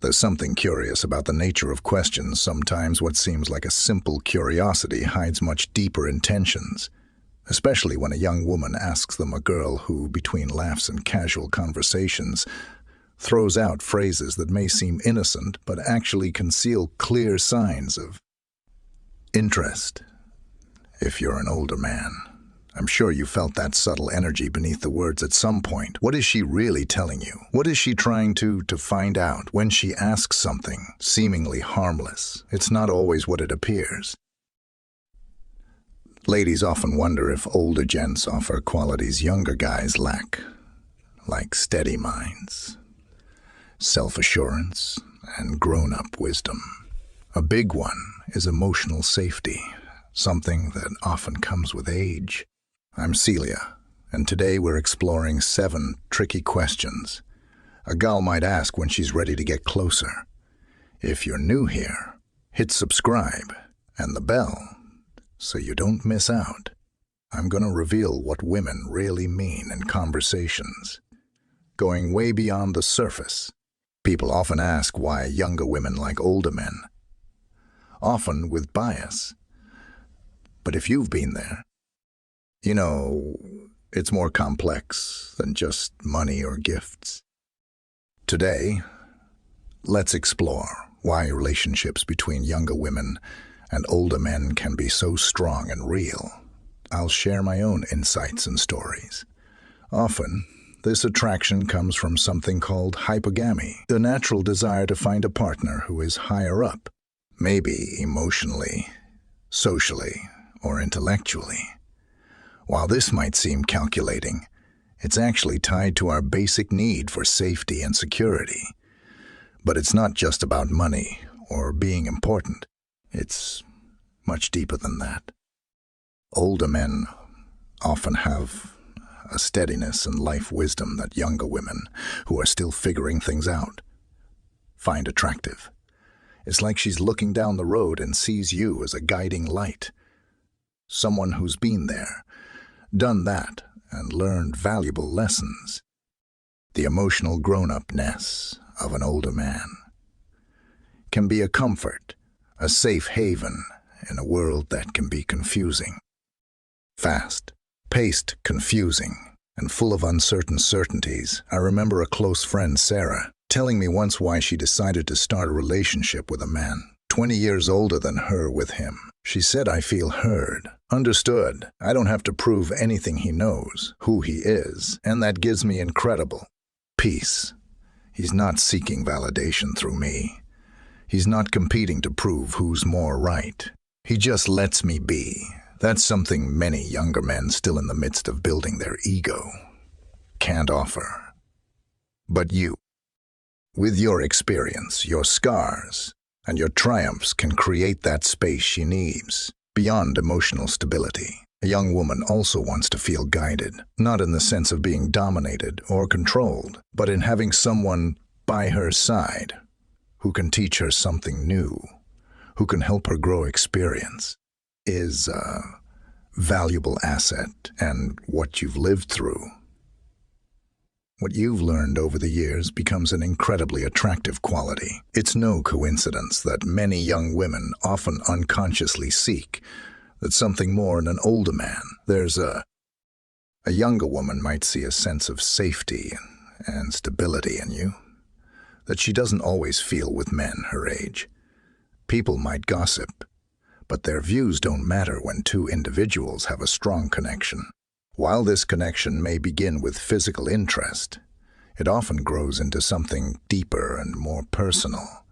There's something curious about the nature of questions. Sometimes what seems like a simple curiosity hides much deeper intentions, especially when a young woman asks them, a girl who, between laughs and casual conversations, throws out phrases that may seem innocent but actually conceal clear signs of interest. If you're an older man, I'm sure you felt that subtle energy beneath the words at some point. What is she really telling you? What is she trying to find out? When she asks something seemingly harmless, it's not always what it appears. Ladies often wonder if older gents offer qualities younger guys lack, like steady minds, self-assurance, and grown-up wisdom. A big one is emotional safety, something that often comes with age. I'm Celia, and today we're exploring 7 tricky questions a gal might ask when she's ready to get closer. If you're new here, hit subscribe and the bell so you don't miss out. I'm going to reveal what women really mean in conversations, going way beyond the surface. People often ask why younger women like older men, often with bias. But if you've been there, you know, it's more complex than just money or gifts. Today, let's explore why relationships between younger women and older men can be so strong and real. I'll share my own insights and stories. Often, this attraction comes from something called hypergamy, the natural desire to find a partner who is higher up, maybe emotionally, socially, or intellectually. While this might seem calculating, it's actually tied to our basic need for safety and security. But it's not just about money or being important. It's much deeper than that. Older men often have a steadiness and life wisdom that younger women, who are still figuring things out, find attractive. It's like she's looking down the road and sees you as a guiding light. Someone who's been there, done that, and learned valuable lessons. The emotional grown-upness of an older man can be a comfort, a safe haven in a world that can be confusing. Fast-paced, confusing, and full of uncertain certainties. I remember a close friend, Sarah, telling me once why she decided to start a relationship with a man 20 years older than her with him. She said, "I feel heard, understood. I don't have to prove anything. He knows who he is, and that gives me incredible peace. He's not seeking validation through me. He's not competing to prove who's more right. He just lets me be." That's something many younger men still in the midst of building their ego can't offer. But you, with your experience, your scars, and your triumphs, can create that space she needs. Beyond emotional stability, a young woman also wants to feel guided, not in the sense of being dominated or controlled, but in having someone by her side who can teach her something new, who can help her grow experience, is a valuable asset. And what you've lived through, what you've learned over the years, becomes an incredibly attractive quality. It's no coincidence that many young women often unconsciously seek that something more in an older man. There's a younger woman might see a sense of safety and stability in you that she doesn't always feel with men her age. People might gossip, but their views don't matter when two individuals have a strong connection. While this connection may begin with physical interest, it often grows into something deeper and more personal.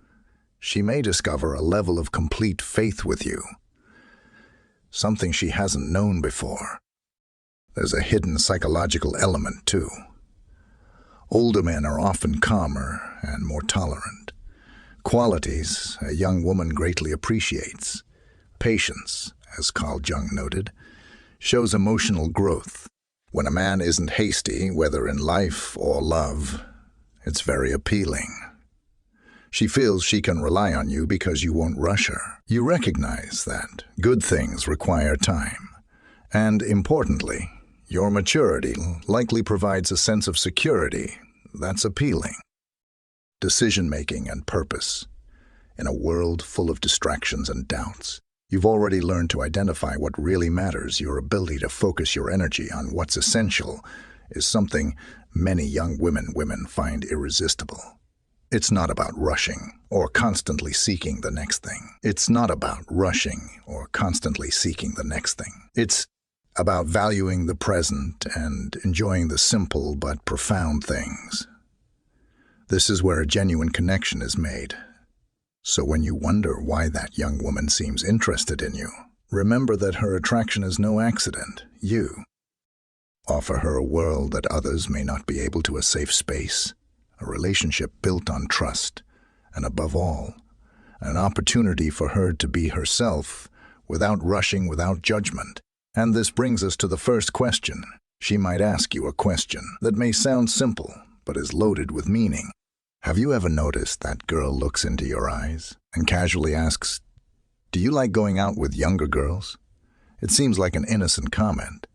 She may discover a level of complete faith with you, something she hasn't known before. There's a hidden psychological element, too. Older men are often calmer and more tolerant, qualities a young woman greatly appreciates. Patience, as Carl Jung noted, shows emotional growth. When a man isn't hasty, whether in life or love, it's very appealing. She feels she can rely on you because you won't rush her. You recognize that good things require time. And importantly, your maturity likely provides a sense of security that's appealing. decision-making, and purpose. In a world full of distractions and doubts, you've already learned to identify what really matters. Your ability to focus your energy on what's essential is something many young women find irresistible. It's not about rushing or constantly seeking the next thing. It's about valuing the present and enjoying the simple but profound things. This is where a genuine connection is made. So when you wonder why that young woman seems interested in you, remember that her attraction is no accident. You offer her a world that others may not be able to, a safe space, a relationship built on trust, and above all, an opportunity for her to be herself without rushing, without judgment. And this brings us to the first question. She might ask you a question that may sound simple, but is loaded with meaning. Have you ever noticed that girl looks into your eyes and casually asks, "Do you like going out with younger girls?" It seems like an innocent comment.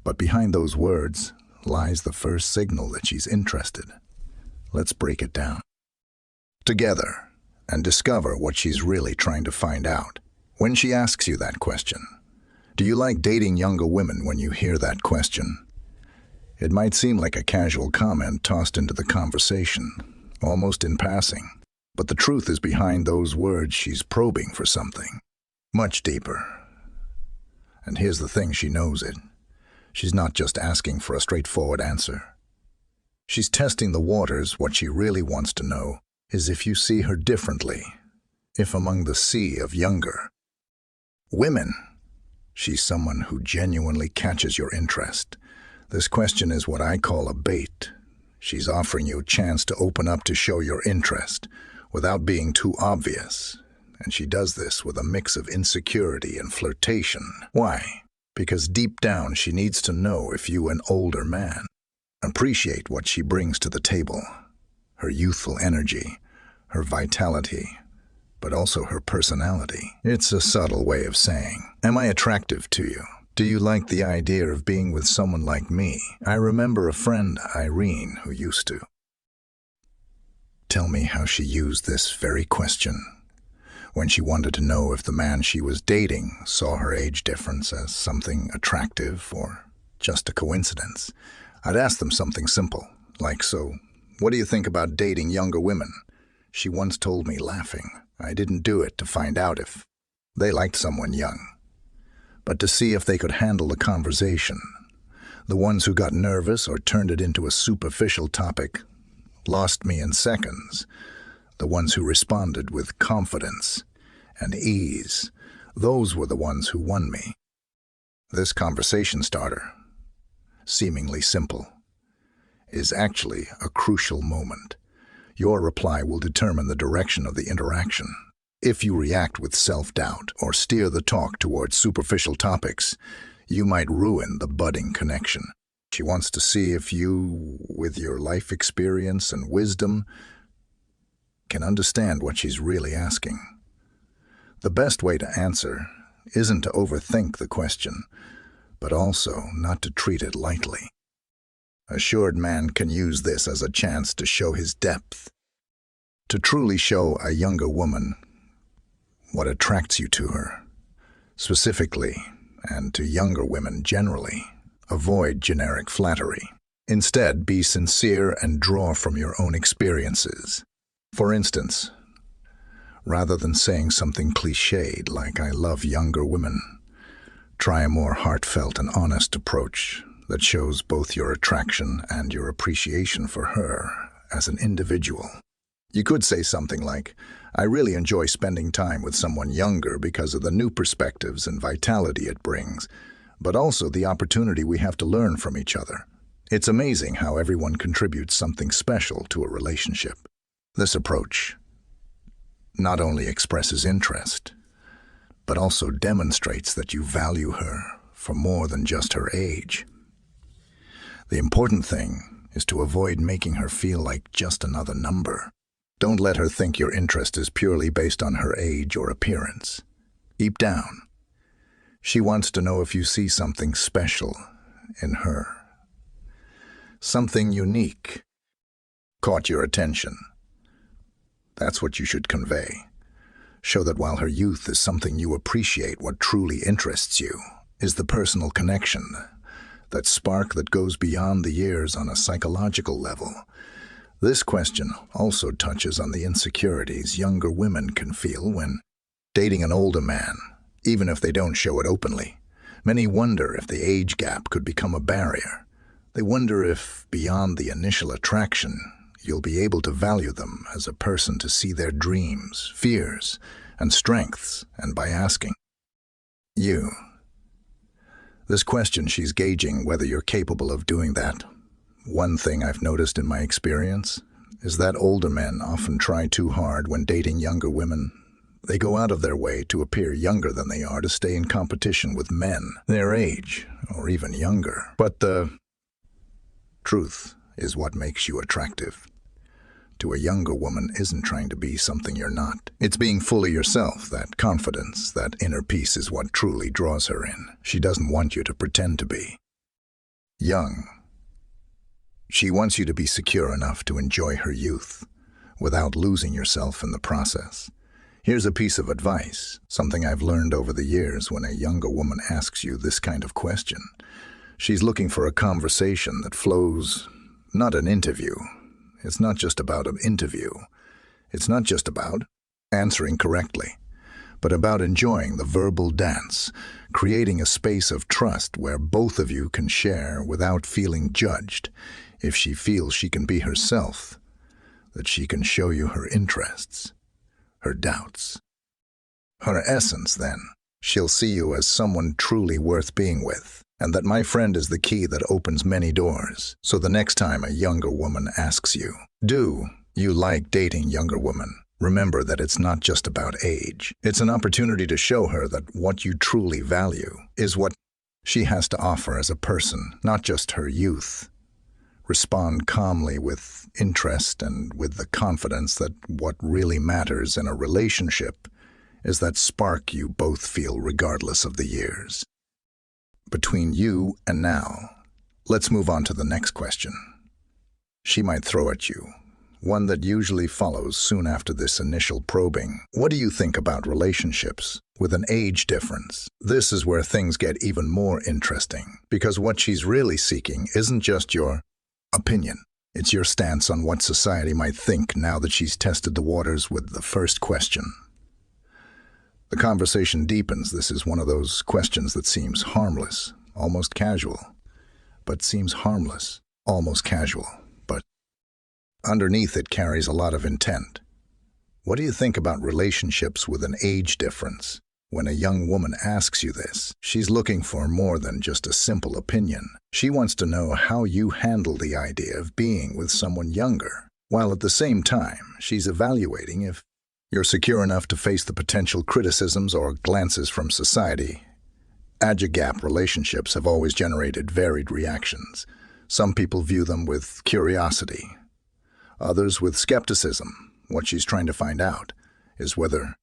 But behind those words lies the first signal that she's interested. Let's break it down together and discover what she's really trying to find out. When she asks you that question, do you like dating younger women? When you hear that question, it might seem like a casual comment tossed into the conversation, almost in passing. But the truth is, behind those words, she's probing for something much deeper. And here's the thing, she knows it. She's not just asking for a straightforward answer. She's testing the waters. What she really wants to know is if you see her differently, if among the sea of younger women, she's someone who genuinely catches your interest. This question is what I call a bait. She's offering you a chance to open up, to show your interest without being too obvious. And she does this with a mix of insecurity and flirtation. Why? Because deep down she needs to know if you, an older man, appreciate what she brings to the table. Her youthful energy, her vitality, but also her personality. It's a subtle way of saying, am I attractive to you? Do you like the idea of being with someone like me? I remember a friend, Irene, who used to tell me how she used this very question when she wanted to know if the man she was dating saw her age difference as something attractive or just a coincidence. I'd ask them something simple, like, "So, what do you think about dating younger women?" She once told me, laughing, "I didn't do it to find out if they liked someone young, but to see if they could handle the conversation. The ones who got nervous or turned it into a superficial topic lost me in seconds. The ones who responded with confidence and ease, those were the ones who won me." This conversation starter, seemingly simple, is actually a crucial moment. Your reply will determine the direction of the interaction. If you react with self-doubt or steer the talk towards superficial topics, you might ruin the budding connection. She wants to see if you, with your life experience and wisdom, can understand what she's really asking. The best way to answer isn't to overthink the question, but also not to treat it lightly. A assured man can use this as a chance to show his depth, to truly show a younger woman what attracts you to her, specifically, and to younger women generally. Avoid generic flattery. Instead, be sincere and draw from your own experiences. For instance, rather than saying something cliched like "I love younger women," try a more heartfelt and honest approach that shows both your attraction and your appreciation for her as an individual. You could say something like, "I really enjoy spending time with someone younger because of the new perspectives and vitality it brings, but also the opportunity we have to learn from each other. It's amazing how everyone contributes something special to a relationship." This approach not only expresses interest, but also demonstrates that you value her for more than just her age. The important thing is to avoid making her feel like just another number. Don't let her think your interest is purely based on her age or appearance. Deep down, she wants to know if you see something special in her, something unique, caught your attention. That's what you should convey. Show that while her youth is something you appreciate, what truly interests you is the personal connection, that spark that goes beyond the years on a psychological level. This question also touches on the insecurities younger women can feel when dating an older man, even if they don't show it openly. Many wonder if the age gap could become a barrier. They wonder if, beyond the initial attraction, you'll be able to value them as a person, to see their dreams, fears, and strengths, and by asking you this question, she's gauging whether you're capable of doing that. One thing I've noticed in my experience is that older men often try too hard when dating younger women. They go out of their way to appear younger than they are, to stay in competition with men their age or even younger. But the truth is, what makes you attractive to a younger woman isn't trying to be something you're not. It's being fully yourself. That confidence, that inner peace is what truly draws her in. She doesn't want you to pretend to be young. She wants you to be secure enough to enjoy her youth without losing yourself in the process. Here's a piece of advice, something I've learned over the years. When a younger woman asks you this kind of question, she's looking for a conversation that flows, not an interview. It's not just about an interview. It's not just about answering correctly, but about enjoying the verbal dance, creating a space of trust where both of you can share without feeling judged. If she feels she can be herself, that she can show you her interests, her doubts, her essence, then she'll see you as someone truly worth being with. And that, my friend, is the key that opens many doors. So the next time a younger woman asks you, do you like dating younger women? Remember that it's not just about age. It's an opportunity to show her that what you truly value is what she has to offer as a person, not just her youth. Respond calmly with interest and with the confidence that what really matters in a relationship is that spark you both feel regardless of the years between you and now. Let's move on to the next question she might throw at you, one that usually follows soon after this initial probing. What do you think about relationships with an age difference? This is where things get even more interesting, because what she's really seeking isn't just your opinion. It's your stance on what society might think now that she's tested the waters with the first question. The conversation deepens. This is one of those questions that seems harmless, almost casual, but seems harmless, almost casual, but underneath it carries a lot of intent. What do you think about relationships with an age difference? When a young woman asks you this, she's looking for more than just a simple opinion. She wants to know how you handle the idea of being with someone younger, while at the same time, she's evaluating if you're secure enough to face the potential criticisms or glances from society. Age gap relationships have always generated varied reactions. Some people view them with curiosity, others with skepticism. What she's trying to find out is whether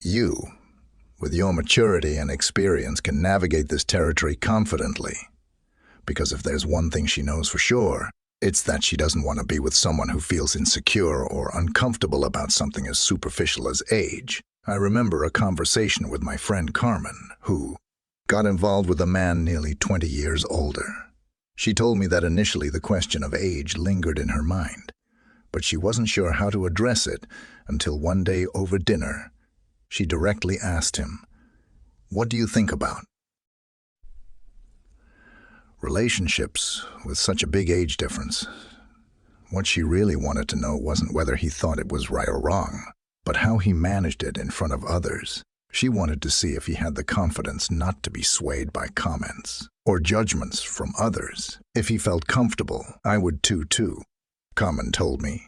you, with your maturity and experience, can navigate this territory confidently. Because if there's one thing she knows for sure, it's that she doesn't want to be with someone who feels insecure or uncomfortable about something as superficial as age. I remember a conversation with my friend Carmen, who got involved with a man nearly 20 years older. She told me that initially the question of age lingered in her mind, but she wasn't sure how to address it until one day over dinner, she directly asked him, "What do you think about relationships with such a big age difference?" What she really wanted to know wasn't whether he thought it was right or wrong, but how he managed it in front of others. She wanted to see if he had the confidence not to be swayed by comments or judgments from others. If he felt comfortable, I would too, Carmen told me.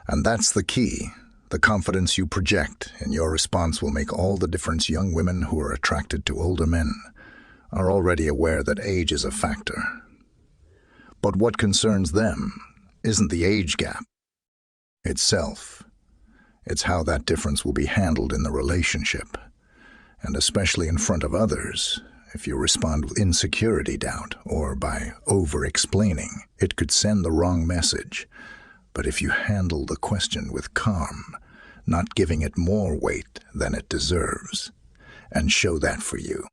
And that's the key. The confidence you project in your response will make all the difference. Young women who are attracted to older men are already aware that age is a factor. But what concerns them isn't the age gap itself. It's how that difference will be handled in the relationship, and especially in front of others. If you respond with insecurity, doubt, or by over-explaining, it could send the wrong message. But if you handle the question with calm, not giving it more weight than it deserves, and show that for you,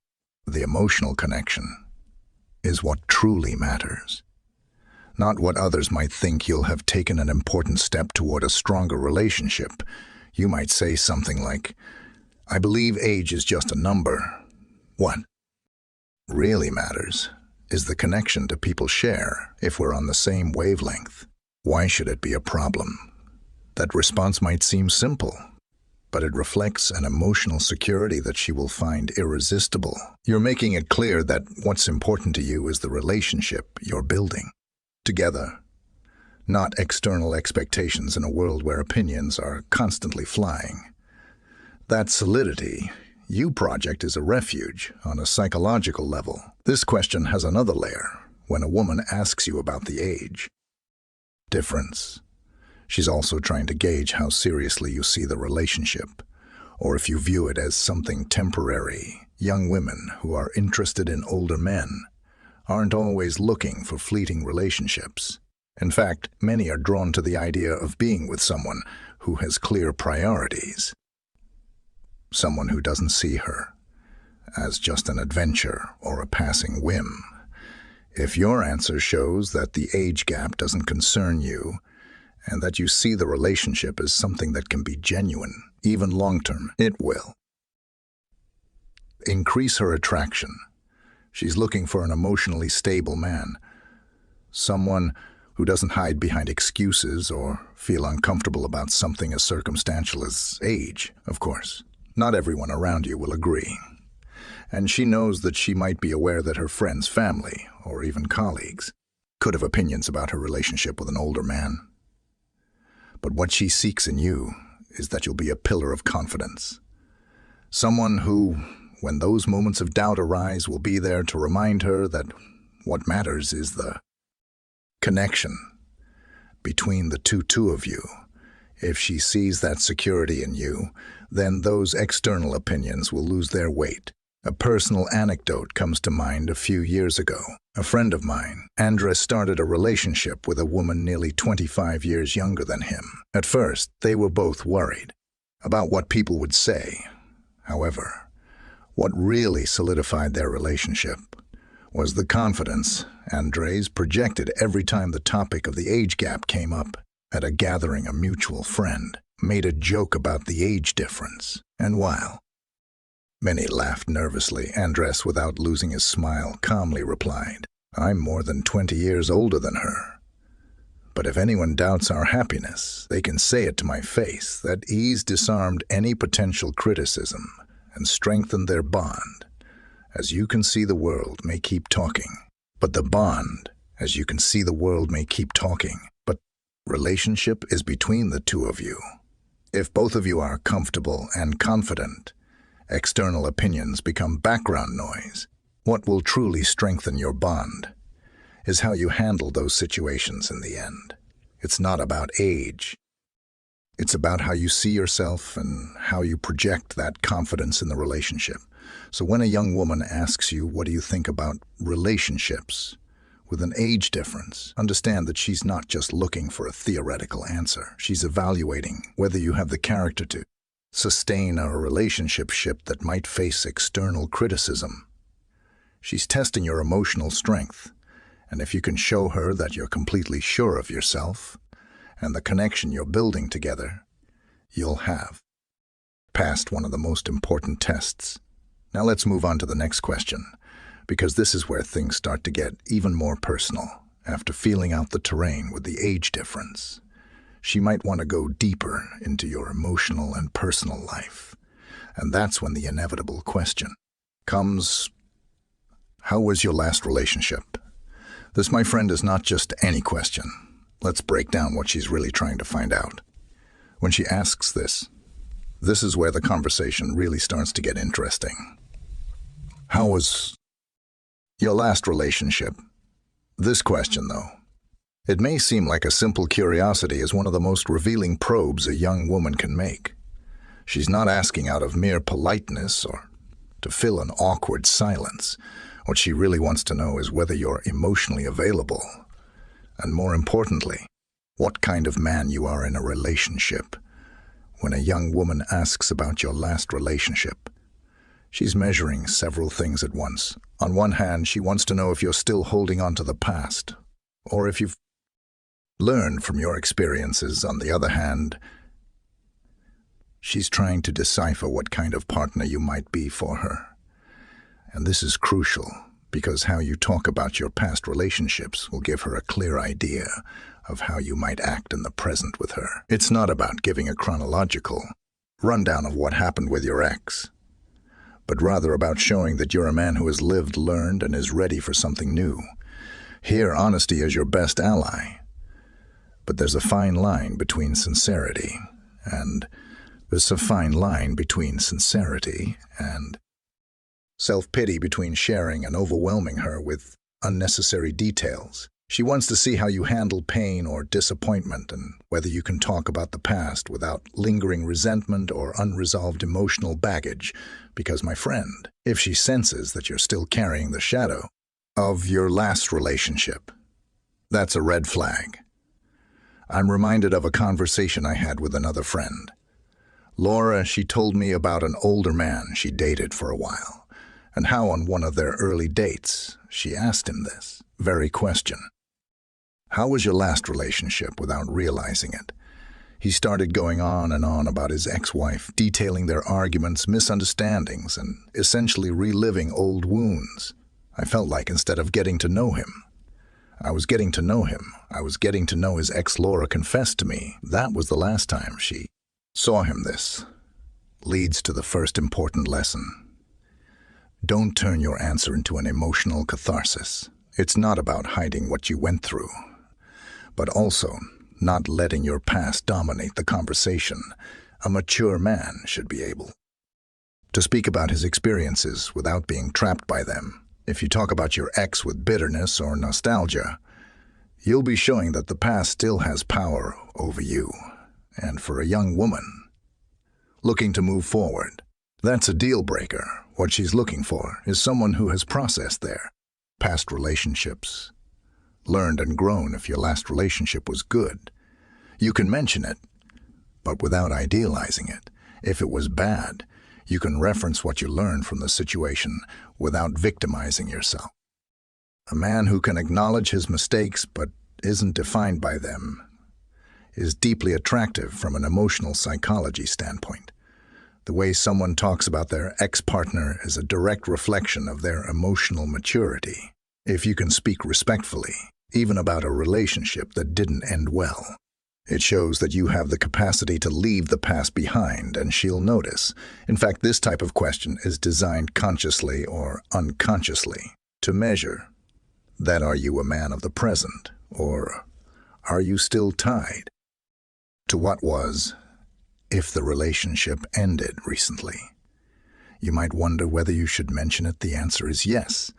the emotional connection is what truly matters. Not what others might think. You'll have taken an important step toward a stronger relationship. You might say something like, "I believe age is just a number." What really matters is the connection do people share if we're on the same wavelength. Why should it be a problem? That response might seem simple, but it reflects an emotional security that she will find irresistible. You're making it clear that what's important to you is the relationship you're building together, not external expectations in a world where opinions are constantly flying. That solidity you project is a refuge on a psychological level. This question has another layer when a woman asks you about the age difference. She's also trying to gauge how seriously you see the relationship, or if you view it as something temporary. Young women who are interested in older men aren't always looking for fleeting relationships. In fact, many are drawn to the idea of being with someone who has clear priorities, someone who doesn't see her as just an adventure or a passing whim. If your answer shows that the age gap doesn't concern you, and that you see the relationship as something that can be genuine, even long-term, it will increase her attraction. She's looking for an emotionally stable man, someone who doesn't hide behind excuses or feel uncomfortable about something as circumstantial as age, of course. Not everyone around you will agree, and she knows that she might be aware that her friends, family, or even colleagues could have opinions about her relationship with an older man. But what she seeks in you is that you'll be a pillar of confidence, someone who, when those moments of doubt arise, will be there to remind her that what matters is the connection between the two of you. If she sees that security in you, then those external opinions will lose their weight. A personal anecdote comes to mind. A few years ago, a friend of mine, Andres, started a relationship with a woman nearly 25 years younger than him. At first, they were both worried about what people would say. However, what really solidified their relationship was the confidence Andres projected every time the topic of the age gap came up. At a gathering, a mutual friend made a joke about the age difference, and while many laughed nervously, Andres, without losing his smile, calmly replied, "I'm more than 20 years older than her. But if anyone doubts our happiness, they can say it to my face." That ease disarmed any potential criticism and strengthened their bond. As you can see, the world may keep talking, but the bond, as you can see, the world may keep talking, but relationship is between the two of you. If both of you are comfortable and confident, external opinions become background noise. What will truly strengthen your bond is how you handle those situations in the end. It's not about age. It's about how you see yourself and how you project that confidence in the relationship. So when a young woman asks you, "What do you think about relationships with an age difference?" understand that she's not just looking for a theoretical answer. She's evaluating whether you have the character to sustain a relationship that might face external criticism. She's testing your emotional strength, and if you can show her that you're completely sure of yourself and the connection you're building together, you'll have passed one of the most important tests. Now let's move on to the next question, because this is where things start to get even more personal. After feeling out the terrain with the age difference, she might want to go deeper into your emotional and personal life. And that's when the inevitable question comes: how was your last relationship? This, my friend, is not just any question. Let's break down what she's really trying to find out. When she asks this is where the conversation really starts to get interesting. How was your last relationship? This question, though, it may seem like a simple curiosity, is one of the most revealing probes a young woman can make. She's not asking out of mere politeness or to fill an awkward silence. What she really wants to know is whether you're emotionally available, and more importantly, what kind of man you are in a relationship. When a young woman asks about your last relationship, she's measuring several things at once. On one hand, she wants to know if you're still holding on to the past, or if you've learned from your experiences. On the other hand, she's trying to decipher what kind of partner you might be for her. And this is crucial, because how you talk about your past relationships will give her a clear idea of how you might act in the present with her. It's not about giving a chronological rundown of what happened with your ex, but rather about showing that you're a man who has lived, learned, and is ready for something new. Here, honesty is your best ally. But there's a fine line between sincerity and self-pity, between sharing and overwhelming her with unnecessary details. She wants to see how you handle pain or disappointment, and whether you can talk about the past without lingering resentment or unresolved emotional baggage. Because, my friend, if she senses that you're still carrying the shadow of your last relationship, that's a red flag. I'm reminded of a conversation I had with another friend. Laura, she told me about an older man she dated for a while, and how on one of their early dates, she asked him this very question. How was your last relationship, without realizing it? He started going on and on about his ex-wife, detailing their arguments, misunderstandings, and essentially reliving old wounds. I felt like instead of getting to know him, I was getting to know him. I was getting to know his ex. Laura confessed to me that was the last time she saw him. This leads to the first important lesson. Don't turn your answer into an emotional catharsis. It's not about hiding what you went through, but also not letting your past dominate the conversation. A mature man should be able to speak about his experiences without being trapped by them. If you talk about your ex with bitterness or nostalgia, you'll be showing that the past still has power over you. And for a young woman looking to move forward, that's a deal breaker. What she's looking for is someone who has processed their past relationships, learned and grown. If your last relationship was good, you can mention it, but without idealizing it. If it was bad, you can reference what you learned from the situation without victimizing yourself. A man who can acknowledge his mistakes but isn't defined by them is deeply attractive from an emotional psychology standpoint. The way someone talks about their ex-partner is a direct reflection of their emotional maturity. If you can speak respectfully, even about a relationship that didn't end well, it shows that you have the capacity to leave the past behind, and she'll notice. In fact, this type of question is designed consciously or unconsciously to measure that are you a man of the present, or are you still tied to what was if the relationship ended recently. You might wonder whether you should mention it. The answer is yes,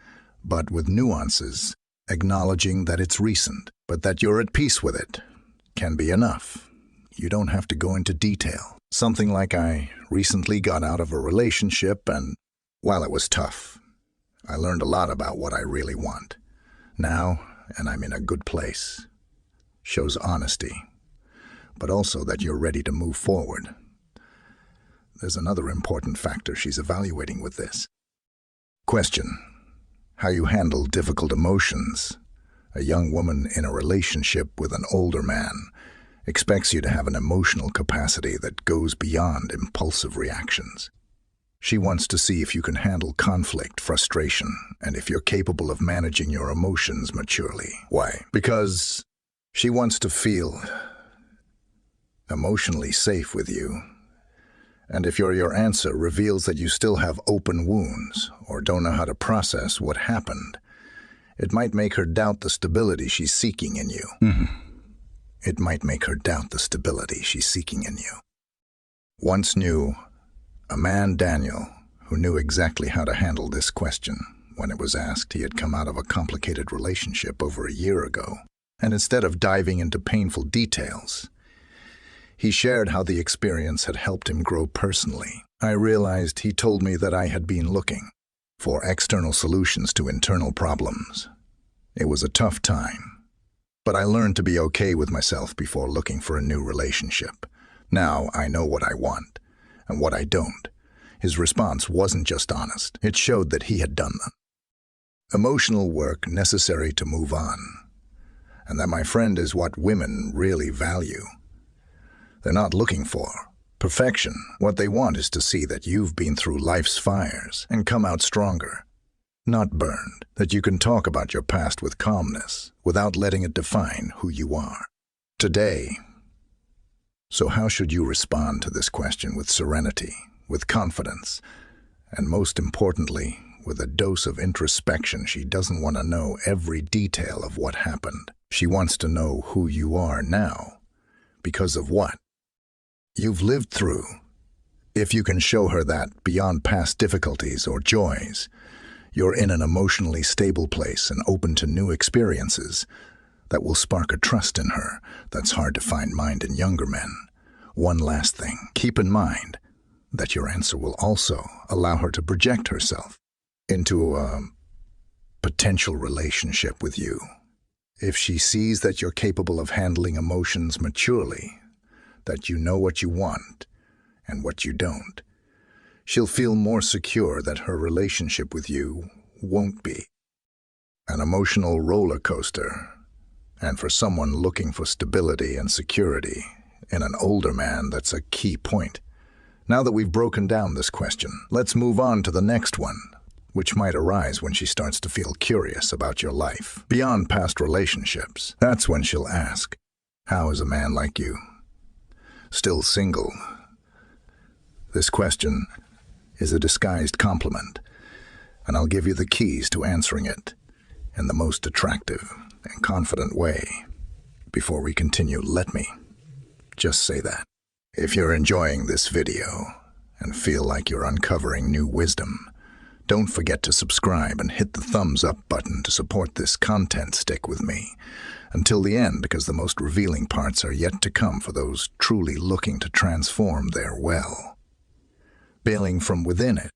but with nuances, acknowledging that it's recent, but that you're at peace with it, can be enough. You don't have to go into detail. Something like, I recently got out of a relationship and, while it was tough, I learned a lot about what I really want now, and I'm in a good place. Shows honesty, but also that you're ready to move forward. There's another important factor she's evaluating with this question: how you handle difficult emotions. A young woman in a relationship with an older man expects you to have an emotional capacity that goes beyond impulsive reactions. She wants to see if you can handle conflict, frustration, and if you're capable of managing your emotions maturely. Why? Because she wants to feel emotionally safe with you. And if your answer reveals that you still have open wounds or don't know how to process what happened, it might make her doubt the stability she's seeking in you. It might make her doubt the stability she's seeking in you. Once knew a man, Daniel, who knew exactly how to handle this question. When it was asked, he had come out of a complicated relationship over a year ago, and instead of diving into painful details, he shared how the experience had helped him grow personally. I realized he told me that I had been looking for external solutions to internal problems. It was a tough time, But I learned to be okay with myself before looking for a new relationship. Now I know what I want and what I don't. His response wasn't just honest. It showed that he had done them. Emotional work necessary to move on. And that, my friend, is what women really value. They're not looking for perfection. What they want is to see that you've been through life's fires and come out stronger, not burned, that you can talk about your past with calmness without letting it define who you are today. So how should you respond to this question? With serenity, with confidence, and most importantly, with a dose of introspection. She doesn't want to know every detail of what happened. She wants to know who you are now. Because of what you've lived through. If you can show her that, beyond past difficulties or joys, you're in an emotionally stable place and open to new experiences, that will spark a trust in her that's hard to find in younger men. One last thing, keep in mind that your answer will also allow her to project herself into a potential relationship with you. If she sees that you're capable of handling emotions maturely, that you know what you want and what you don't, she'll feel more secure that her relationship with you won't be an emotional roller coaster. And for someone looking for stability and security in an older man, that's a key point. Now that we've broken down this question, let's move on to the next one, which might arise when she starts to feel curious about your life beyond past relationships. That's when she'll ask, how is a man like you still single? This question is a disguised compliment, and I'll give you the keys to answering it in the most attractive and confident way. Before we continue, let me just say that if you're enjoying this video and feel like you're uncovering new wisdom, don't forget to subscribe and hit the thumbs up button to support this content. Stick with me until the end, because the most revealing parts are yet to come for those truly looking to transform their well. Bailing from within it,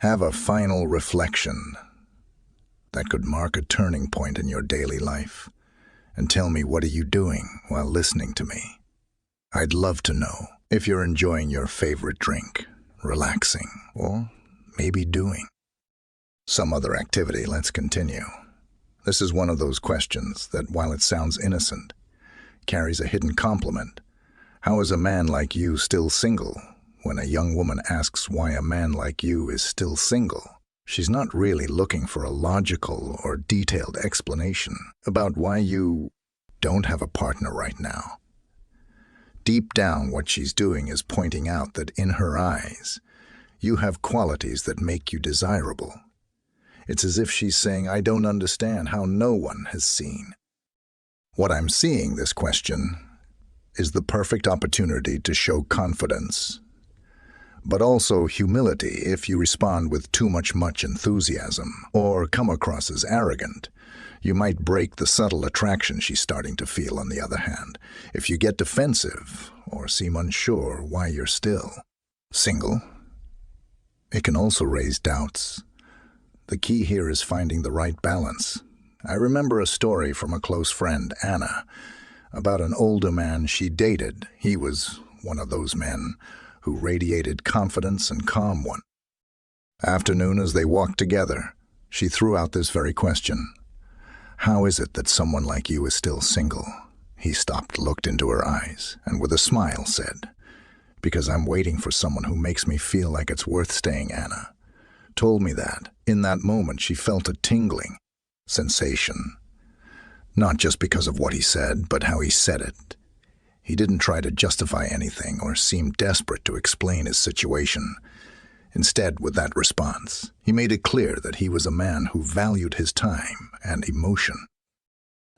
have a final reflection that could mark a turning point in your daily life. And tell me, what are you doing while listening to me? I'd love to know if you're enjoying your favorite drink, relaxing, or maybe doing some other activity. Let's continue. This is one of those questions that, while it sounds innocent, carries a hidden compliment. How is a man like you still single? When a young woman asks why a man like you is still single, she's not really looking for a logical or detailed explanation about why you don't have a partner right now. Deep down, what she's doing is pointing out that in her eyes, you have qualities that make you desirable. It's as if she's saying, I don't understand how no one has seen. What I'm seeing, this question, is the perfect opportunity to show confidence, but also humility. If you respond with too much enthusiasm or come across as arrogant, you might break the subtle attraction she's starting to feel. On the other hand, if you get defensive or seem unsure why you're still single, it can also raise doubts. The key here is finding the right balance. I remember a story from a close friend, Anna, about an older man she dated. He was one of those men who radiated confidence and calm. One afternoon, as they walked together, she threw out this very question. How is it that someone like you is still single? He stopped, looked into her eyes, and with a smile said, because I'm waiting for someone who makes me feel like it's worth staying. Anna told me that. In that moment, she felt a tingling sensation, not just because of what he said, but how he said it. He didn't try to justify anything or seem desperate to explain his situation. Instead, with that response, he made it clear that he was a man who valued his time and emotion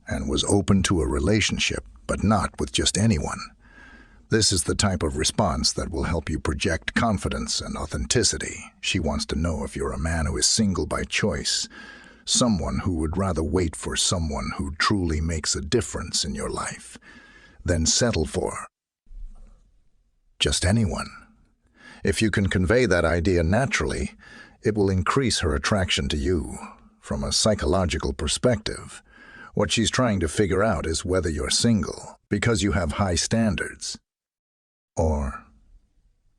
and was open to a relationship, but not with just anyone. This is the type of response that will help you project confidence and authenticity. She wants to know if you're a man who is single by choice, someone who would rather wait for someone who truly makes a difference in your life than settle for just anyone. If you can convey that idea naturally, it will increase her attraction to you. From a psychological perspective, What she's trying to figure out is whether you're single because you have high standards, or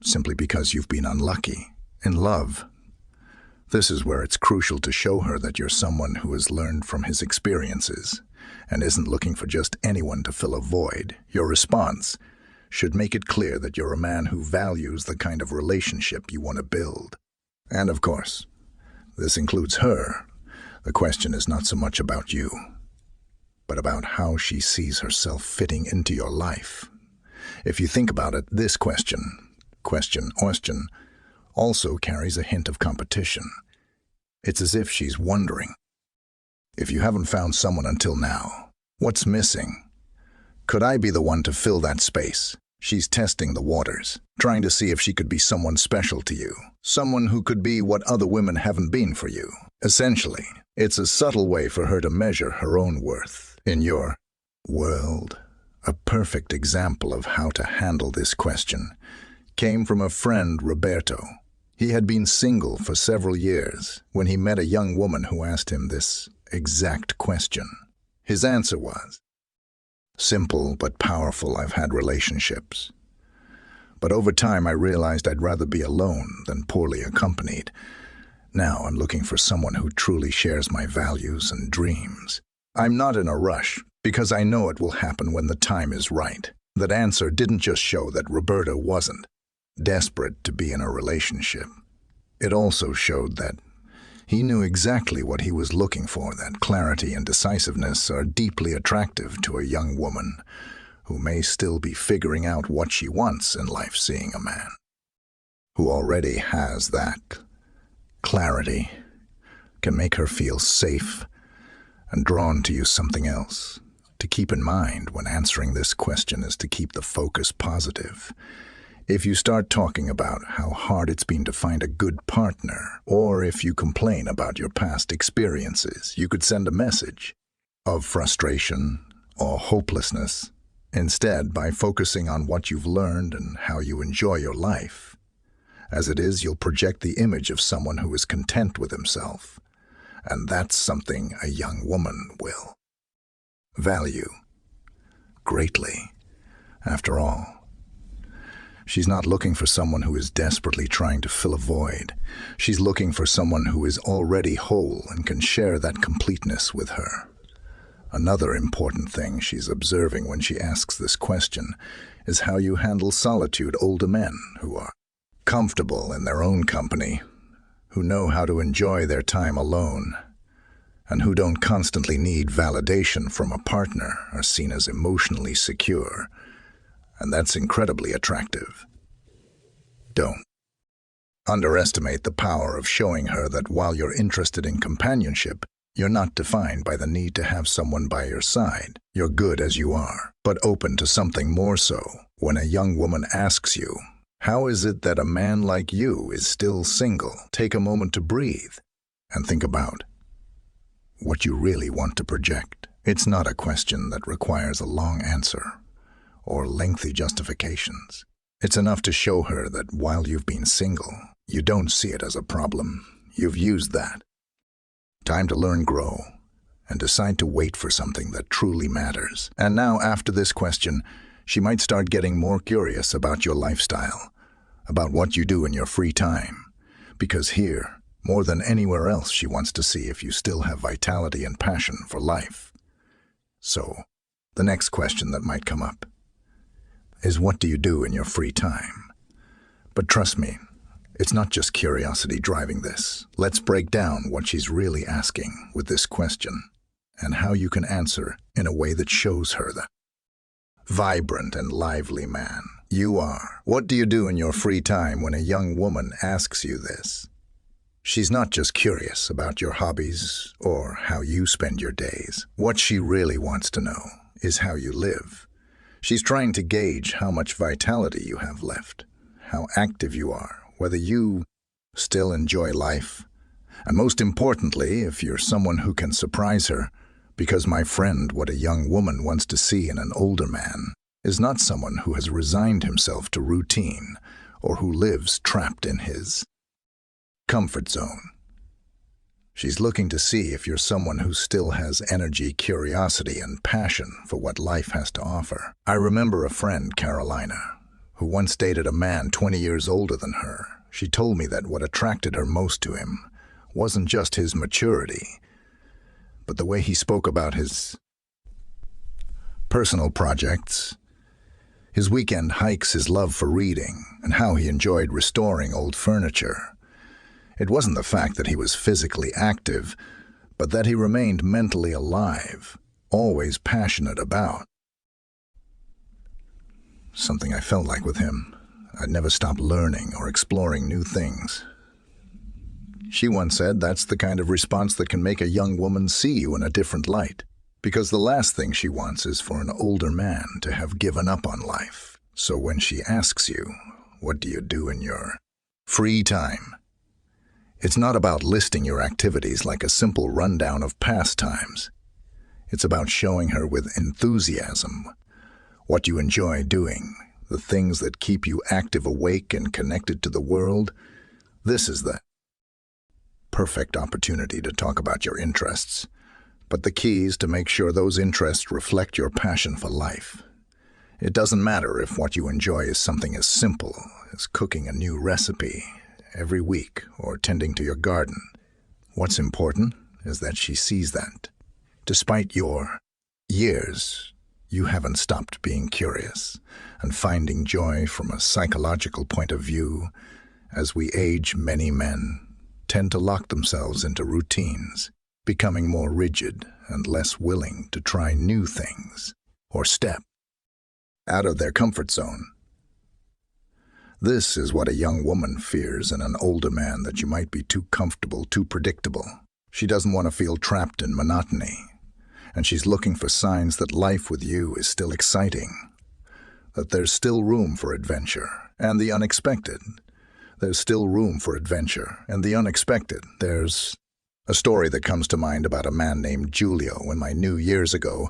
simply because you've been unlucky in love. This is where it's crucial to show her that you're someone who has learned from his experiences and isn't looking for just anyone to fill a void. Your response should make it clear that you're a man who values the kind of relationship you want to build. And of course, this includes her. The question is not so much about you, but about how she sees herself fitting into your life. If you think about it, this question also carries a hint of competition. It's as if she's wondering, if you haven't found someone until now, what's missing? Could I be the one to fill that space? She's testing the waters, trying to see if she could be someone special to you, someone who could be what other women haven't been for you. Essentially, it's a subtle way for her to measure her own worth in your world. A perfect example of how to handle this question came from a friend, Roberto. He had been single for several years when he met a young woman who asked him this exact question. His answer was, "Simple but powerful, I've had relationships. But over time I realized I'd rather be alone than poorly accompanied. Now I'm looking for someone who truly shares my values and dreams. I'm not in a rush because I know it will happen when the time is right." That answer didn't just show that Roberto wasn't desperate to be in a relationship. It also showed that he knew exactly what he was looking for, that clarity and decisiveness are deeply attractive to a young woman who may still be figuring out what she wants in life. Seeing a man who already has that clarity can make her feel safe and drawn to you. Something else to keep in mind when answering this question is to keep the focus positive. If you start talking about how hard it's been to find a good partner, or if you complain about your past experiences, you could send a message of frustration or hopelessness. Instead, by focusing on what you've learned and how you enjoy your life, as it is, you'll project the image of someone who is content with himself. And that's something a young woman will value greatly. After all, she's not looking for someone who is desperately trying to fill a void. She's looking for someone who is already whole and can share that completeness with her. Another important thing she's observing when she asks this question is how you handle solitude. Older men who are comfortable in their own company, who know how to enjoy their time alone, and who don't constantly need validation from a partner are seen as emotionally secure. And that's incredibly attractive. Don't underestimate the power of showing her that while you're interested in companionship, you're not defined by the need to have someone by your side. You're good as you are, but open to something more. So, when a young woman asks you, "How is it that a man like you is still single?" take a moment to breathe and think about what you really want to project. It's not a question that requires a long answer or lengthy justifications. It's enough to show her that while you've been single, you don't see it as a problem. You've used that time to learn, grow, and decide to wait for something that truly matters. And now, after this question, she might start getting more curious about your lifestyle, about what you do in your free time. Because here, more than anywhere else, she wants to see if you still have vitality and passion for life. So, the next question that might come up is, what do you do in your free time? But trust me, it's not just curiosity driving this. Let's break down what she's really asking with this question and how you can answer in a way that shows her that vibrant and lively man you are. What do you do in your free time when a young woman asks you this? She's not just curious about your hobbies or how you spend your days. What she really wants to know is how you live. She's trying to gauge how much vitality you have left, how active you are, whether you still enjoy life, and most importantly, if you're someone who can surprise her. Because, my friend, what a young woman wants to see in an older man is not someone who has resigned himself to routine or who lives trapped in his comfort zone. She's looking to see if you're someone who still has energy, curiosity, and passion for what life has to offer. I remember a friend, Carolina, who once dated a man 20 years older than her. She told me that what attracted her most to him wasn't just his maturity, but the way he spoke about his personal projects, his weekend hikes, his love for reading, and how he enjoyed restoring old furniture. It wasn't the fact that he was physically active, but that he remained mentally alive, always passionate about. Something I felt like with him. I'd never stop learning or exploring new things. She once said that's the kind of response that can make a young woman see you in a different light, because the last thing she wants is for an older man to have given up on life. So when she asks you, what do you do in your free time? It's not about listing your activities like a simple rundown of pastimes. It's about showing her with enthusiasm what you enjoy doing, the things that keep you active, awake, and connected to the world. This is the perfect opportunity to talk about your interests. But the key is to make sure those interests reflect your passion for life. It doesn't matter if what you enjoy is something as simple as cooking a new recipe every week or tending to your garden. What's important is that she sees that, despite your years, you haven't stopped being curious and finding joy from a psychological point of view. As we age, many men tend to lock themselves into routines, becoming more rigid and less willing to try new things or step out of their comfort zone. This is what a young woman fears in an older man, that you might be too comfortable, too predictable. She doesn't want to feel trapped in monotony, and she's looking for signs that life with you is still exciting, that there's still room for adventure and the unexpected. There's still room for adventure and the unexpected. There's a story that comes to mind about a man named Giulio when I knew years ago.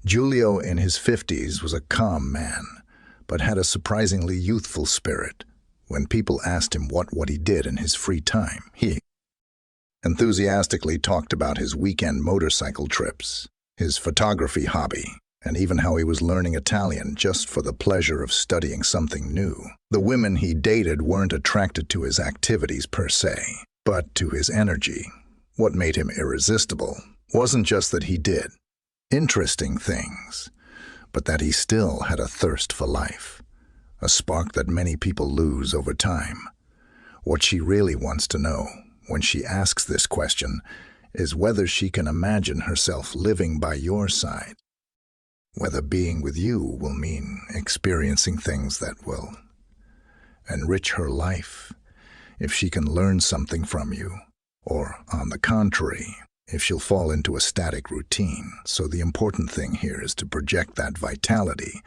Giulio in his 50s was a calm man, but had a surprisingly youthful spirit. When people asked him what he did in his free time, he enthusiastically talked about his weekend motorcycle trips, his photography hobby, and even how he was learning Italian just for the pleasure of studying something new. The women he dated weren't attracted to his activities per se, but to his energy. What made him irresistible wasn't just that he did interesting things, but that he still had a thirst for life, a spark that many people lose over time. What she really wants to know when she asks this question is whether she can imagine herself living by your side, whether being with you will mean experiencing things that will enrich her life, if she can learn something from you, or, on the contrary, if she'll fall into a static routine. So the important thing here is to project that vitality,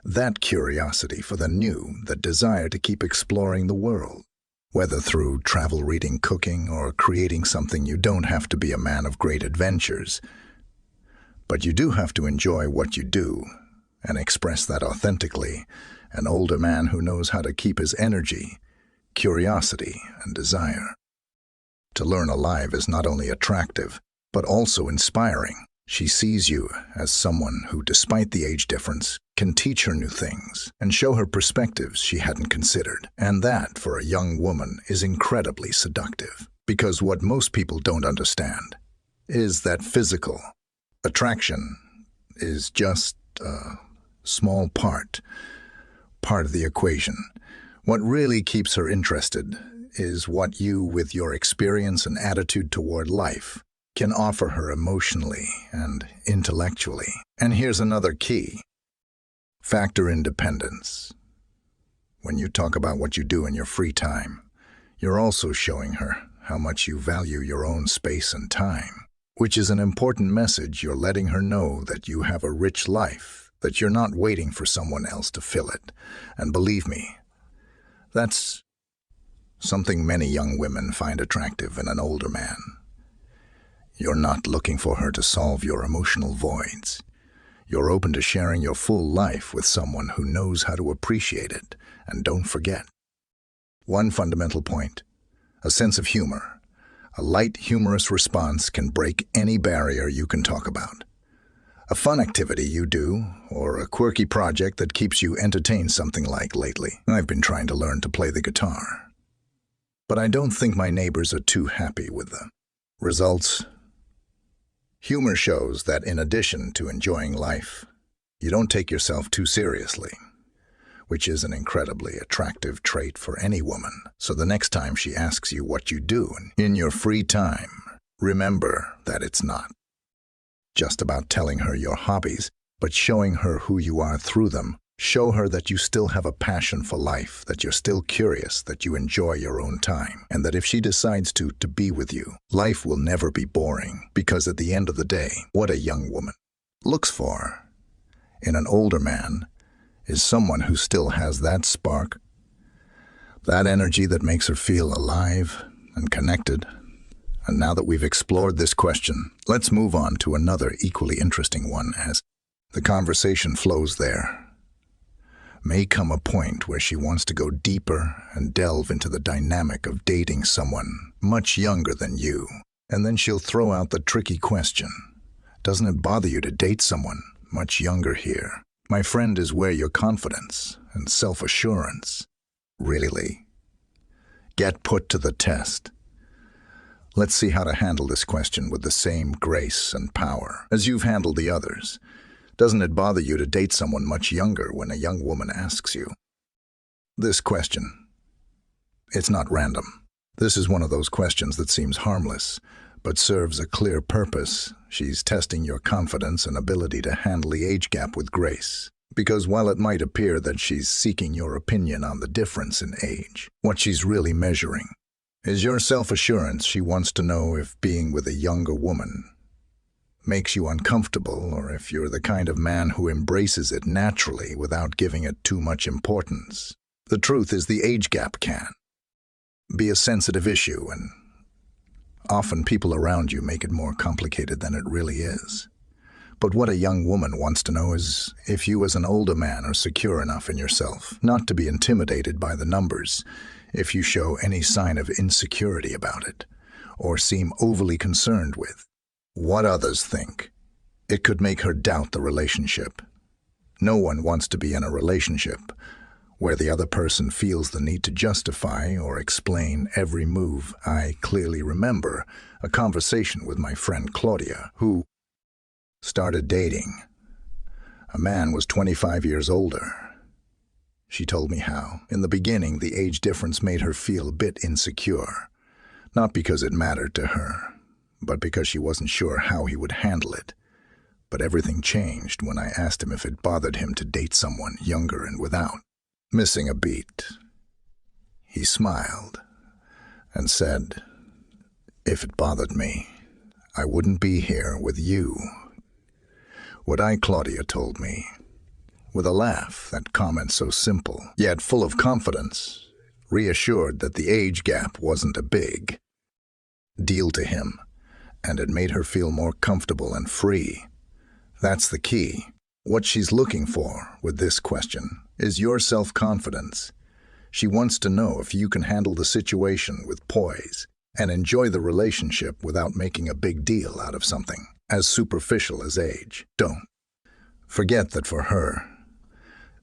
that curiosity for the new, that desire to keep exploring the world. Whether through travel, reading, cooking, or creating something, you don't have to be a man of great adventures. But you do have to enjoy what you do and express that authentically. An older man who knows how to keep his energy, curiosity, and desire to learn alive is not only attractive, but also inspiring. She sees you as someone who, despite the age difference, can teach her new things and show her perspectives she hadn't considered. And that, for a young woman, is incredibly seductive. Because what most people don't understand is that physical attraction is just a small part of the equation. What really keeps her interested is what you, with your experience and attitude toward life, can offer her emotionally and intellectually. And here's another key. Factor independence. When you talk about what you do in your free time, you're also showing her how much you value your own space and time, which is an important message. You're letting her know that you have a rich life, that you're not waiting for someone else to fill it. And believe me, that's something many young women find attractive in an older man. You're not looking for her to solve your emotional voids. You're open to sharing your full life with someone who knows how to appreciate it. And don't forget one fundamental point: a sense of humor. A light, humorous response can break any barrier you can talk about. A fun activity you do, or a quirky project that keeps you entertained, something like lately. I've been trying to learn to play the guitar. But I don't think my neighbors are too happy with the results. Humor shows that in addition to enjoying life, you don't take yourself too seriously, which is an incredibly attractive trait for any woman. So the next time she asks you what you do in your free time, remember that it's not just about telling her your hobbies, but showing her who you are through them. Show her that you still have a passion for life, that you're still curious, that you enjoy your own time, and that if she decides to be with you, life will never be boring, because at the end of the day, what a young woman looks for in an older man is someone who still has that spark, that energy that makes her feel alive and connected. And now that we've explored this question, let's move on to another equally interesting one. As the conversation flows, there may come a point where she wants to go deeper and delve into the dynamic of dating someone much younger than you. And then she'll throw out the tricky question, doesn't it bother you to date someone much younger here? My friend, is where your confidence and self-assurance really get put to the test. Let's see how to handle this question with the same grace and power as you've handled the others. Doesn't it bother you to date someone much younger when a young woman asks you this question? It's not random. This is one of those questions that seems harmless, but serves a clear purpose. She's testing your confidence and ability to handle the age gap with grace. Because while it might appear that she's seeking your opinion on the difference in age, what she's really measuring is your self-assurance. She wants to know if being with a younger woman makes you uncomfortable, or if you're the kind of man who embraces it naturally without giving it too much importance. The truth is, the age gap can be a sensitive issue, and often people around you make it more complicated than it really is. But what a young woman wants to know is if you as an older man are secure enough in yourself not to be intimidated by the numbers, if you show any sign of insecurity about it, or seem overly concerned with what others think. It could make her doubt the relationship. No one wants to be in a relationship where the other person feels the need to justify or explain every move. I clearly remember a conversation with my friend Claudia, who started dating a man was 25 years older. She told me how, in the beginning, the age difference made her feel a bit insecure, not because it mattered to her, but because she wasn't sure how he would handle it. But everything changed when I asked him if it bothered him to date someone younger, and without missing a beat, he smiled and said, "If it bothered me, I wouldn't be here with you." What Claudia told me, with a laugh. That comment, so simple, yet full of confidence, reassured that the age gap wasn't a big deal to him, and it made her feel more comfortable and free. That's the key. What she's looking for with this question is your self-confidence. She wants to know if you can handle the situation with poise and enjoy the relationship without making a big deal out of something as superficial as age. Don't forget that for her,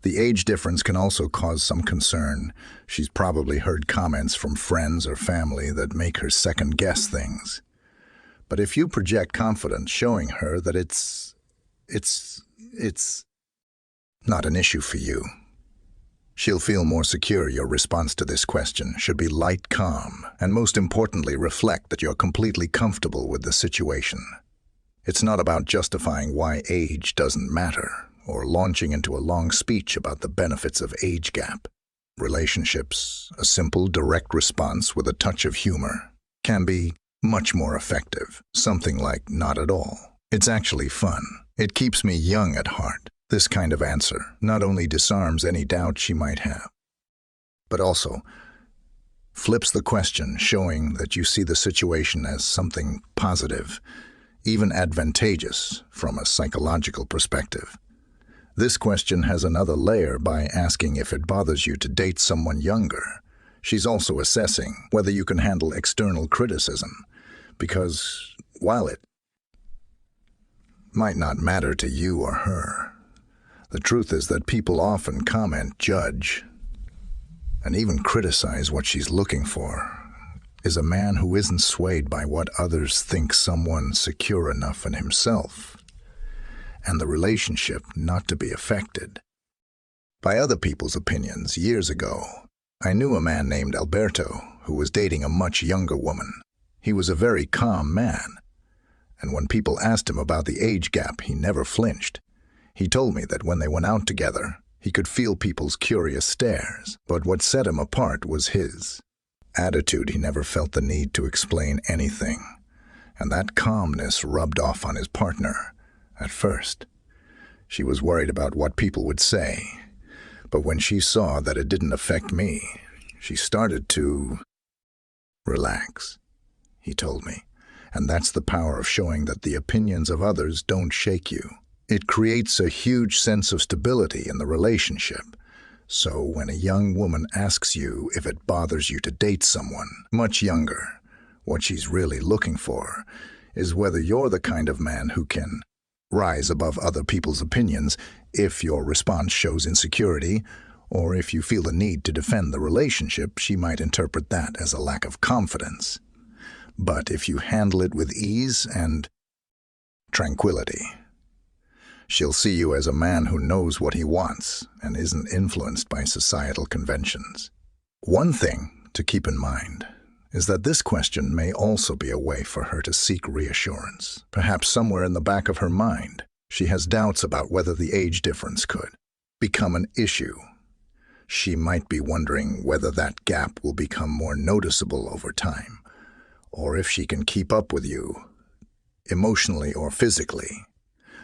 the age difference can also cause some concern. She's probably heard comments from friends or family that make her second-guess things. But if you project confidence, showing her that it's not an issue for you, she'll feel more secure. Your response to this question should be light, calm, and most importantly, reflect that you're completely comfortable with the situation. It's not about justifying why age doesn't matter, or launching into a long speech about the benefits of age gap. Relationships, a simple, direct response with a touch of humor, can be much more effective. Something like, "Not at all. It's actually fun. It keeps me young at heart." This kind of answer not only disarms any doubt she might have, but also flips the question, showing that you see the situation as something positive, even advantageous from a psychological perspective. This question has another layer by asking if it bothers you to date someone younger. She's also assessing whether you can handle external criticism. Because while it might not matter to you or her, the truth is that people often comment, judge, and even criticize what she's looking for is a man who isn't swayed by what others think, someone secure enough in himself and the relationship not to be affected by other people's opinions. Years ago, I knew a man named Alberto who was dating a much younger woman. He was a very calm man, and when people asked him about the age gap, he never flinched. He told me that when they went out together, he could feel people's curious stares, but what set him apart was his attitude. He never felt the need to explain anything, and that calmness rubbed off on his partner. At first, she was worried about what people would say, but when she saw that it didn't affect me, she started to relax, he told me. And that's the power of showing that the opinions of others don't shake you. It creates a huge sense of stability in the relationship. So when a young woman asks you if it bothers you to date someone much younger, what she's really looking for is whether you're the kind of man who can rise above other people's opinions. If your response shows insecurity, or if you feel the need to defend the relationship, she might interpret that as a lack of confidence. But if you handle it with ease and tranquility, she'll see you as a man who knows what he wants and isn't influenced by societal conventions. One thing to keep in mind is that this question may also be a way for her to seek reassurance. Perhaps somewhere in the back of her mind, she has doubts about whether the age difference could become an issue. She might be wondering whether that gap will become more noticeable over time, or if she can keep up with you, emotionally or physically.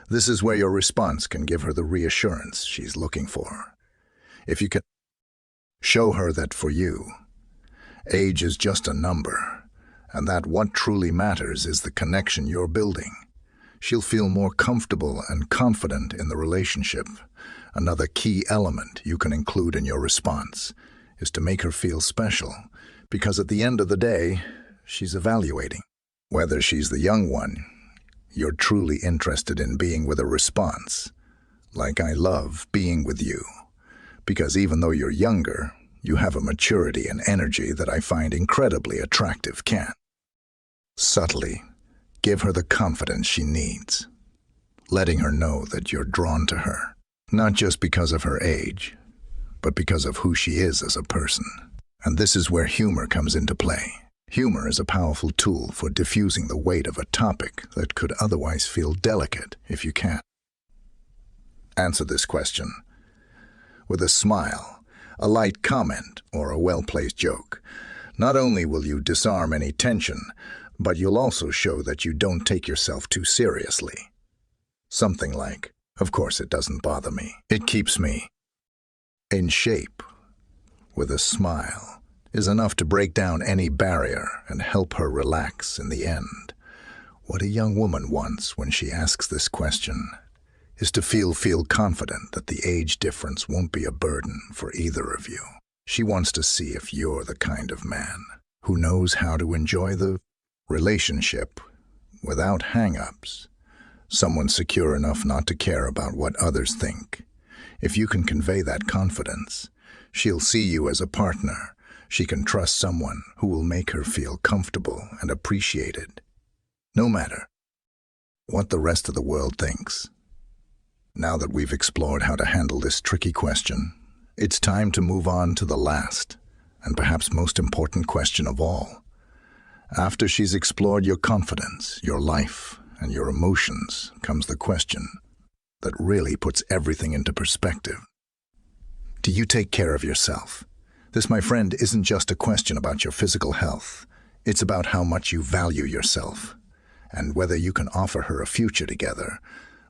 This is where your response can give her the reassurance she's looking for. If you can show her that for you, age is just a number, and that what truly matters is the connection you're building, she'll feel more comfortable and confident in the relationship. Another key element you can include in your response is to make her feel special, because at the end of the day, she's evaluating whether she's the young one you're truly interested in being with. A response like, "I love being with you, because even though you're younger, you have a maturity and energy that I find incredibly attractive," can subtly give her the confidence she needs, letting her know that you're drawn to her, not just because of her age, but because of who she is as a person. And this is where humor comes into play. Humor is a powerful tool for diffusing the weight of a topic that could otherwise feel delicate. If you can answer this question with a smile, a light comment, or a well-placed joke, not only will you disarm any tension, but you'll also show that you don't take yourself too seriously. Something like, "Of course it doesn't bother me. It keeps me in shape," with a smile, is enough to break down any barrier and help her relax in the end. What a young woman wants when she asks this question is to feel confident that the age difference won't be a burden for either of you. She wants to see if you're the kind of man who knows how to enjoy the relationship without hang-ups, someone secure enough not to care about what others think. If you can convey that confidence, she'll see you as a partner she can trust, someone who will make her feel comfortable and appreciated, no matter what the rest of the world thinks. Now that we've explored how to handle this tricky question, it's time to move on to the last and perhaps most important question of all. After she's explored your confidence, your life, and your emotions, comes the question that really puts everything into perspective. Do you take care of yourself? This, my friend, isn't just a question about your physical health. It's about how much you value yourself and whether you can offer her a future together.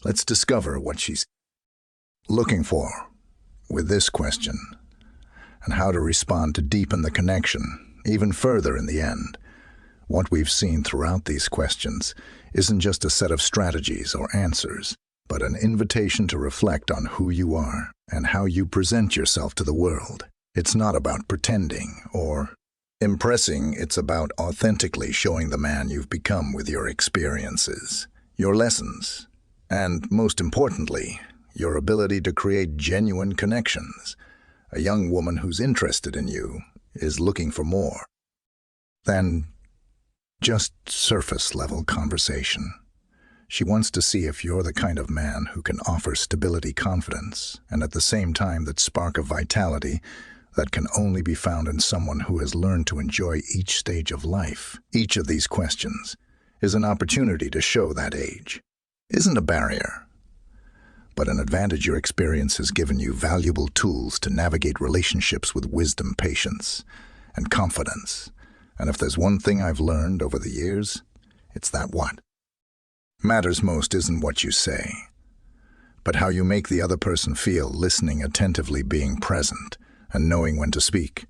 Let's discover what she's looking for with this question and how to respond to deepen the connection even further in the end. What we've seen throughout these questions isn't just a set of strategies or answers, but an invitation to reflect on who you are and how you present yourself to the world. It's not about pretending or Impressing, it's about authentically showing the man you've become with your experiences, your lessons, and, most importantly, your ability to create genuine connections. A young woman who's interested in you is looking for more than just surface-level conversation. She wants to see if you're the kind of man who can offer stability, confidence, and at the same time that spark of vitality that can only be found in someone who has learned to enjoy each stage of life. Each of these questions is an opportunity to show that age isn't a barrier, but an advantage. Your experience has given you valuable tools to navigate relationships with wisdom, patience, and confidence. And if there's one thing I've learned over the years, it's that what matters most isn't what you say, but how you make the other person feel, listening attentively, being present, and knowing when to speak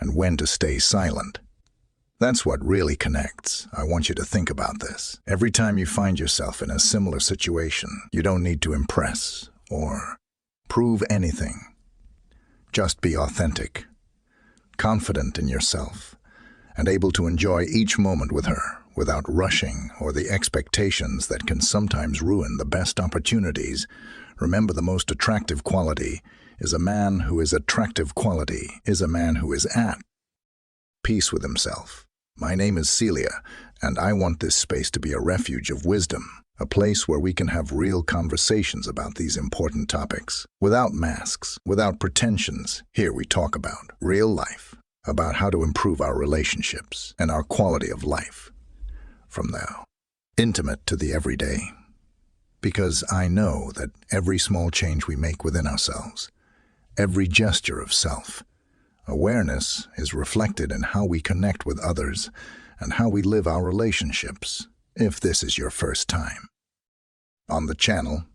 and when to stay silent. That's what really connects. I want you to think about this. Every time you find yourself in a similar situation, you don't need to impress or prove anything. Just be authentic, confident in yourself, and able to enjoy each moment with her without rushing or the expectations that can sometimes ruin the best opportunities. Remember, the most attractive quality is a man who is attractive quality is a man who is at peace with himself. My name is Celia, and I want this space to be a refuge of wisdom, a place where we can have real conversations about these important topics, without masks, without pretensions. Here we talk about real life, about how to improve our relationships and our quality of life, from the intimate to the everyday. Because I know that every small change we make within ourselves, every gesture of self-awareness is reflected in how we connect with others and how we live our relationships. If this is your first time on the channel,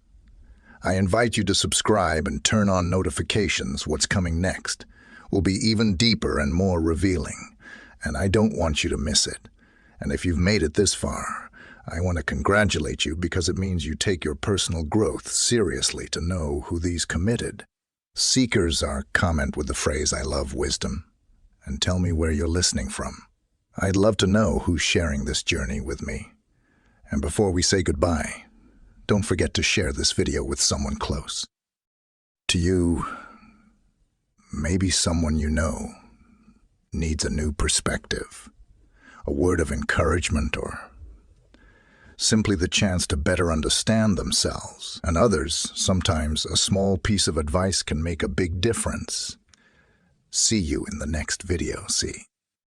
I invite you to subscribe and turn on notifications. What's coming next will be even deeper and more revealing, and I don't want you to miss it. And if you've made it this far, I want to congratulate you, because it means you take your personal growth seriously to know who these committed seekers are. Comment with the phrase "I love wisdom" and tell me where you're listening from. I'd love to know who's sharing this journey with me. And before we say goodbye, don't forget to share this video with someone close to you. Maybe someone you know needs a new perspective, a word of encouragement, or simply the chance to better understand themselves and others. Sometimes a small piece of advice can make a big difference. See you in the next video. See.